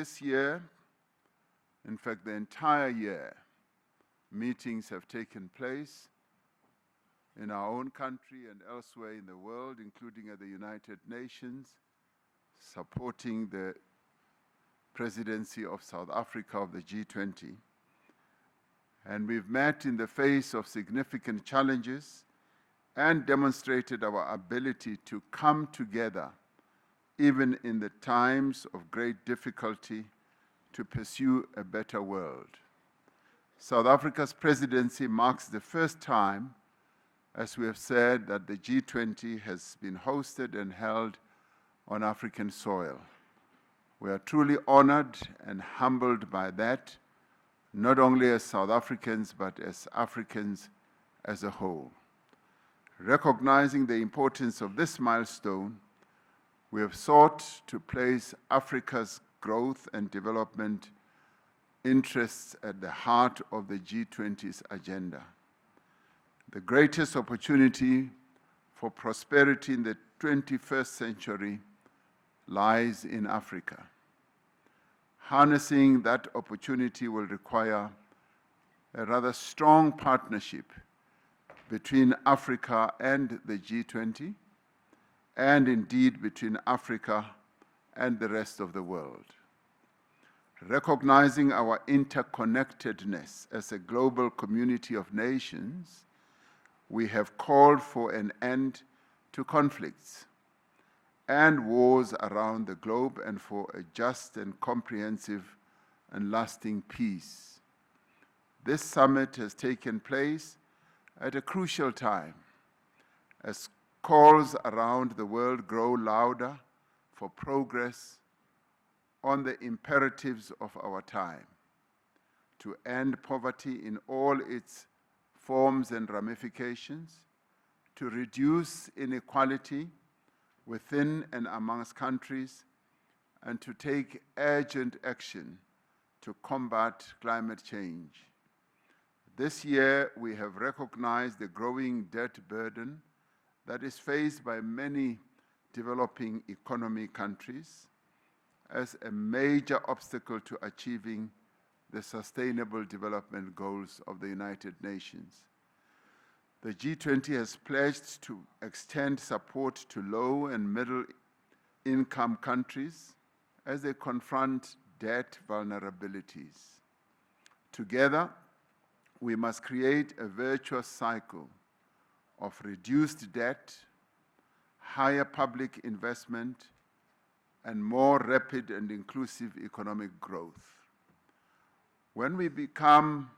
this year, in fact, the entire year, meetings have taken place in our own country and elsewhere in the world, including at the United Nations, supporting the presidency of South Africa of the G20. And we've met in the face of significant challenges and demonstrated our ability to come together, even in the times of great difficulty, to pursue a better world. South Africa's presidency marks the first time, as we have said, that the G20 has been hosted and held on African soil. We are truly honored and humbled by that, not only as South Africans, but as Africans as a whole. Recognizing the importance of this milestone, we have sought to place Africa's growth and development interests at the heart of the G20's agenda. The greatest opportunity for prosperity in the 21st century lies in Africa. Harnessing that opportunity will require a rather strong partnership between Africa and the G20, and indeed between Africa and the rest of the world. Recognizing our interconnectedness as a global community of nations, we have called for an end to conflicts and wars around the globe and for a just and comprehensive and lasting peace. This summit has taken place at a crucial time as calls around the world grow louder for progress on the imperatives of our time, to end poverty in all its forms and ramifications, to reduce inequality within and amongst countries, and to take urgent action to combat climate change. This year, we have recognized the growing debt burden that is faced by many developing economy countries as a major obstacle to achieving the Sustainable Development Goals of the United Nations. The G20 has pledged to extend support to low and middle income countries as they confront debt vulnerabilities. Together, we must create a virtuous cycle of reduced debt, higher public investment, and more rapid and inclusive economic growth. When we become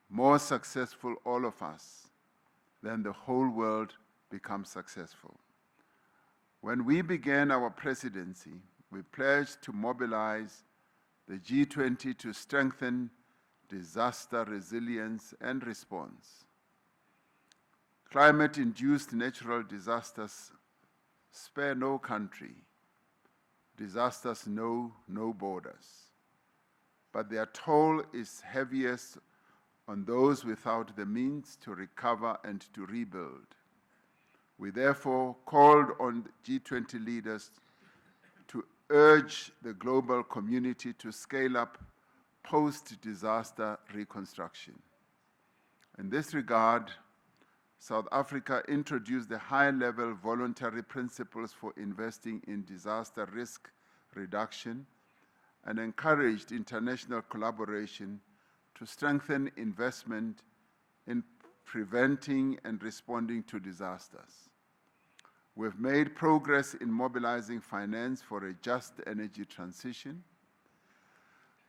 more successful, all of us, then the whole world becomes successful. When we began our presidency, we pledged to mobilize the G20 to strengthen disaster resilience and response. Climate-induced natural disasters spare no country. Disasters know no borders. But their toll is heaviest on those without the means to recover and to rebuild. We therefore called on G20 leaders to urge the global community to scale up post-disaster reconstruction. In this regard, South Africa introduced the high-level voluntary principles for investing in disaster risk reduction and encouraged international collaboration to strengthen investment in preventing and responding to disasters. We've made progress in mobilizing finance for a just energy transition.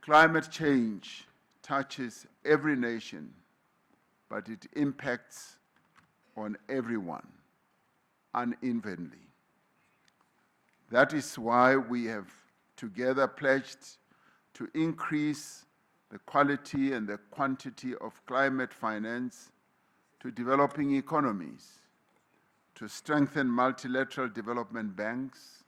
Climate change touches every nation, but it impacts on everyone unevenly. That is why we have together pledged to increase the quality and the quantity of climate finance to developing economies, to strengthen multilateral development banks,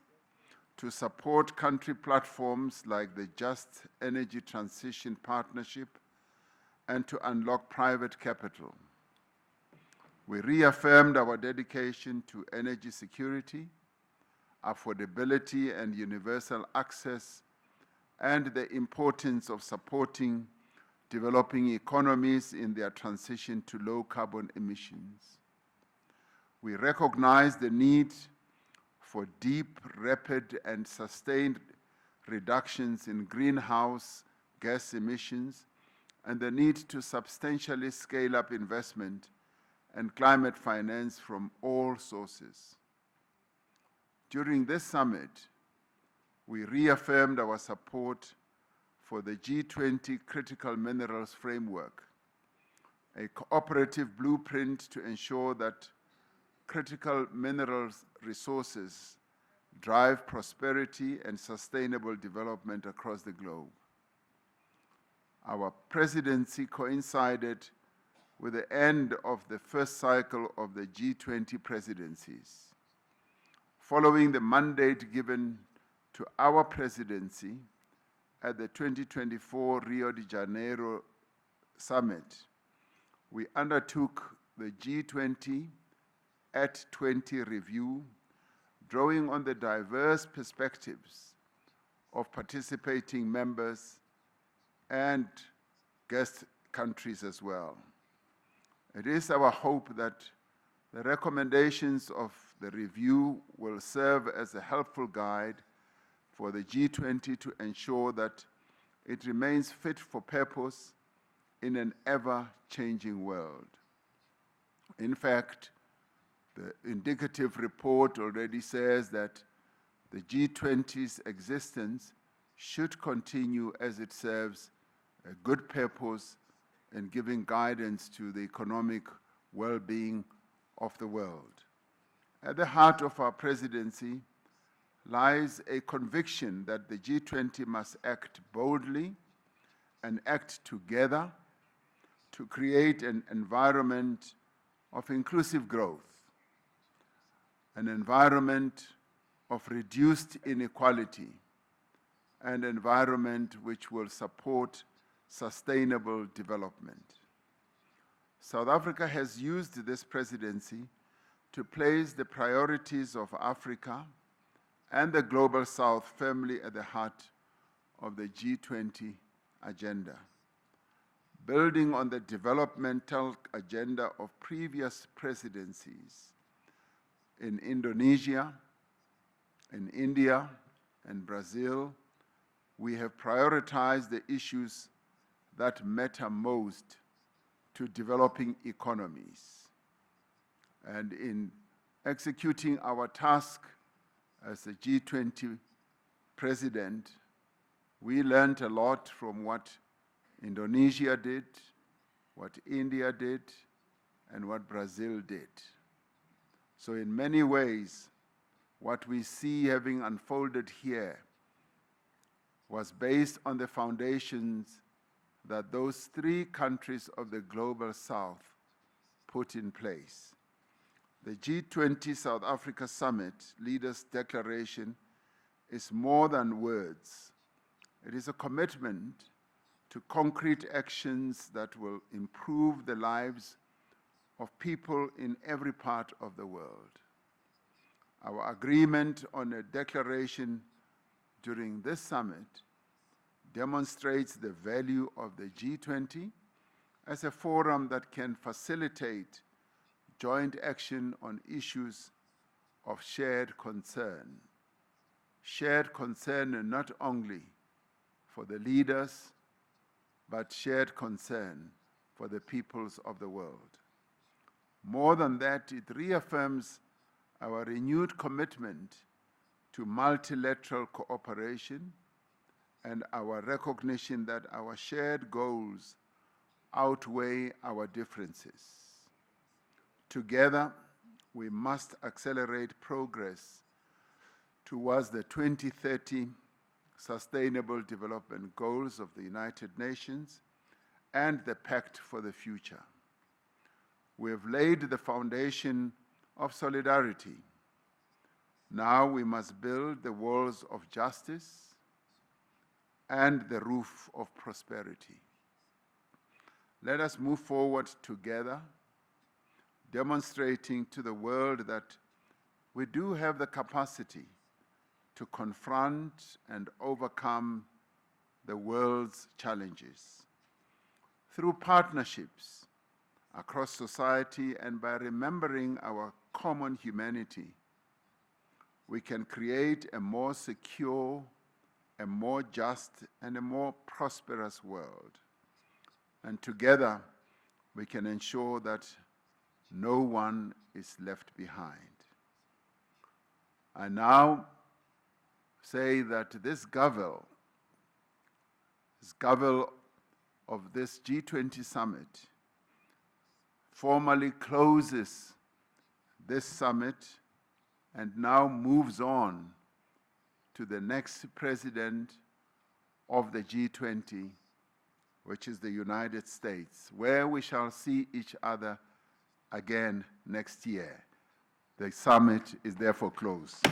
to support country platforms like the Just Energy Transition Partnership, and to unlock private capital. We reaffirmed our dedication to energy security, affordability, and universal access and the importance of supporting developing economies in their transition to low carbon emissions. We recognize the need for deep, rapid, and sustained reductions in greenhouse gas emissions and the need to substantially scale up investment and climate finance from all sources. During this summit, we reaffirmed our support for the G20 Critical Minerals Framework, a cooperative blueprint to ensure that critical minerals resources drive prosperity and sustainable development across the globe. Our presidency coincided with the end of the first cycle of the G20 presidencies. Following the mandate given to our presidency at the 2024 Rio de Janeiro Summit, we undertook the G20 at 20 review, drawing on the diverse perspectives of participating members and guest countries as well. It is our hope that the recommendations of the review will serve as a helpful guide for the G20 to ensure that it remains fit for purpose in an ever-changing world. In fact, the indicative report already says that the G20's existence should continue as it serves a good purpose in giving guidance to the economic well-being of the world. At the heart of our presidency lies a conviction that the G20 must act boldly and act together to create an environment of inclusive growth, an environment of reduced inequality, an environment which will support sustainable development. South Africa has used this presidency to place the priorities of Africa and the Global South firmly at the heart of the G20 agenda. Building on the developmental agenda of previous presidencies in Indonesia, in India, and Brazil, we have prioritized the issues that matter most to developing economies. And in executing our task as a G20 president, we learned a lot from what Indonesia did, what India did, and what Brazil did. So in many ways, what we see having unfolded here was based on the foundations that those three countries of the Global South put in place. The G20 South Africa Summit Leaders' Declaration is more than words. It is a commitment to concrete actions that will improve the lives of people in every part of the world. Our agreement on a declaration during this summit demonstrates the value of the G20 as a forum that can facilitate joint action on issues of shared concern. Shared concern not only for the leaders, but shared concern for the peoples of the world. More than that, it reaffirms our renewed commitment to multilateral cooperation and our recognition that our shared goals outweigh our differences. Together, we must accelerate progress towards the 2030 Sustainable Development Goals of the United Nations and the Pact for the Future. We have laid the foundation of solidarity. Now we must build the walls of justice and the roof of prosperity. Let us move forward together, demonstrating to the world that we do have the capacity to confront and overcome the world's challenges. Through partnerships across society and by remembering our common humanity, we can create a more secure, a more just, and a more prosperous world. And together, we can ensure that no one is left behind. I now say that this gavel of this G20 Summit formally closes this summit and now moves on to the next president of the G20, which is the United States, where we shall see each other again next year. The summit is therefore closed.